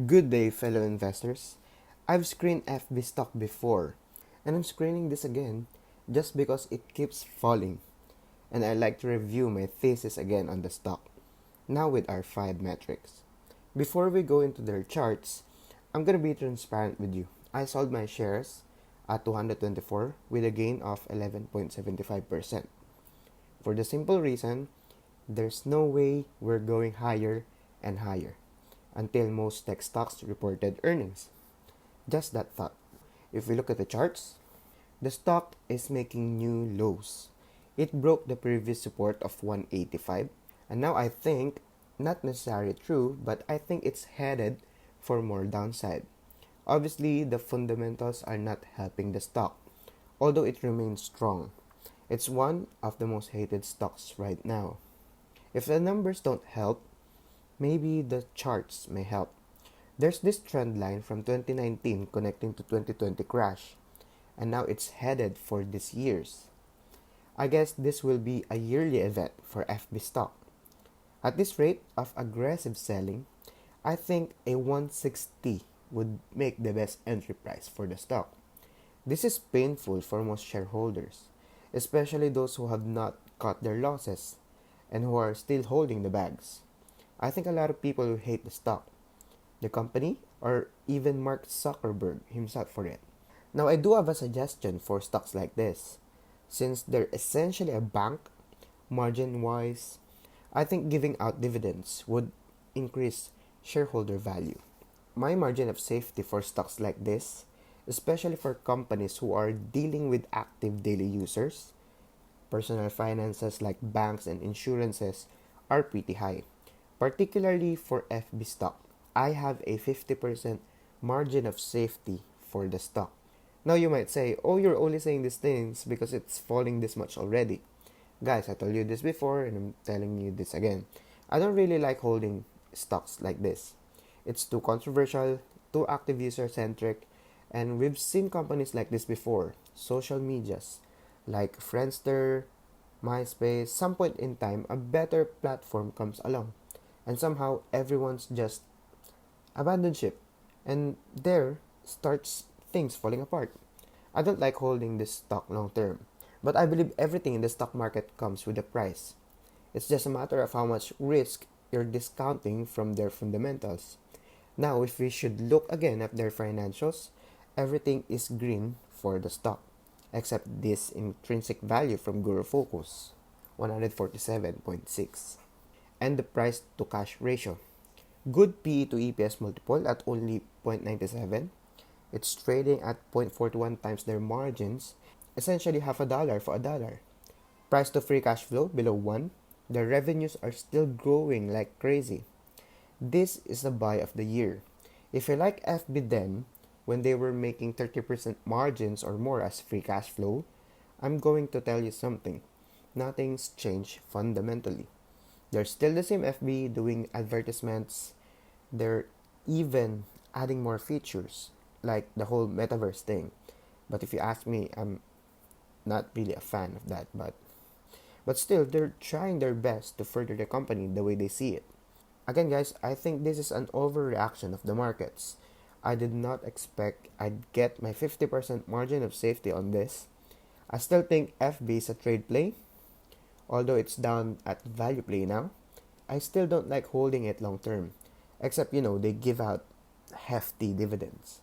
Good day, fellow investors. I've screened FB stock before, and I'm screening this again just because it keeps falling, and I'd like to review my thesis again on the stock, now with our 5 metrics. Before we go into their charts, I'm gonna be transparent with you. I sold my shares at 224 with a gain of 11.75%. For the simple reason, there's no way we're going higher and higher until most tech stocks reported earnings. Just that thought. If we look at the charts, the stock is making new lows. It broke the previous support of 185, and now I think, not necessarily true, but I think it's headed for more downside. Obviously, the fundamentals are not helping the stock, although it remains strong. It's one of the most hated stocks right now. If the numbers don't help, maybe the charts may help. There's this trend line from 2019 connecting to 2020 crash, and now it's headed for this year's. I guess this will be a yearly event for FB stock. At this rate of aggressive selling, I think a 160 would make the best entry price for the stock. This is painful for most shareholders, especially those who have not cut their losses and who are still holding the bags. I think a lot of people will hate the stock, the company, or even Mark Zuckerberg himself for it. Now, I do have a suggestion for stocks like this. Since they're essentially a bank, margin wise, I think giving out dividends would increase shareholder value. My margin of safety for stocks like this, especially for companies who are dealing with active daily users, personal finances like banks and insurances, are pretty high, particularly for FB stock. I have a 50% margin of safety for the stock. Now you might say, oh, you're only saying these things because it's falling this much already. Guys, I told you this before and I'm telling you this again. I don't really like holding stocks like this. It's too controversial, too active user centric, and we've seen companies like this before. Social medias like Friendster, MySpace, some point in time, a better platform comes along. And somehow everyone's just abandoned ship. And there starts things falling apart. I don't like holding this stock long term. But I believe everything in the stock market comes with a price. It's just a matter of how much risk you're discounting from their fundamentals. Now, if we should look again at their financials, everything is green for the stock, except this intrinsic value from Guru Focus, 147.6, and the price to cash ratio. Good PE to EPS multiple at only 0.97. It's trading at 0.41 times their margins, essentially half a dollar for a dollar. Price to free cash flow below 1. Their revenues are still growing like crazy. This is a buy of the year. If you like FB then, when they were making 30% margins or more as free cash flow, I'm going to tell you something. Nothing's changed fundamentally. They're still the same FB doing advertisements. They're even adding more features, like the whole metaverse thing. But if you ask me, I'm not really a fan of that, but still they're trying their best to further the company the way they see it. Again, guys, I think this is an overreaction of the markets. I did not expect I'd get my 50% margin of safety on this. I still think FB is a trade play, although it's down at value play now. I still don't like holding it long term, except they give out hefty dividends.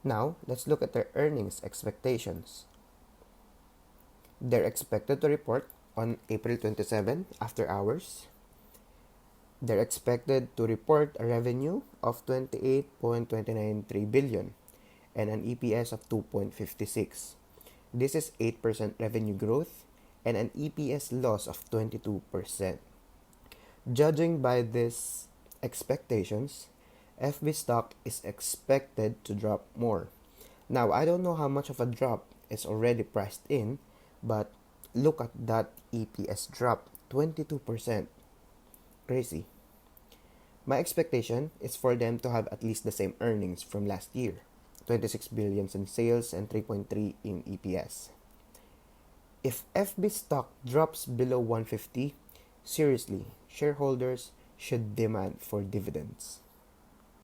Now, let's look at their earnings expectations. They're expected to report on April 27 after hours. They're expected to report a revenue of 28.293 billion and an EPS of 2.56. This is 8% revenue growth and an EPS loss of 22%. Judging by these expectations, FB stock is expected to drop more. Now, I don't know how much of a drop is already priced in, but look at that EPS drop, 22%. Crazy. My expectation is for them to have at least the same earnings from last year, 26 billion in sales and 3.3 in EPS. If FB stock drops below 150, seriously, shareholders should demand for dividends.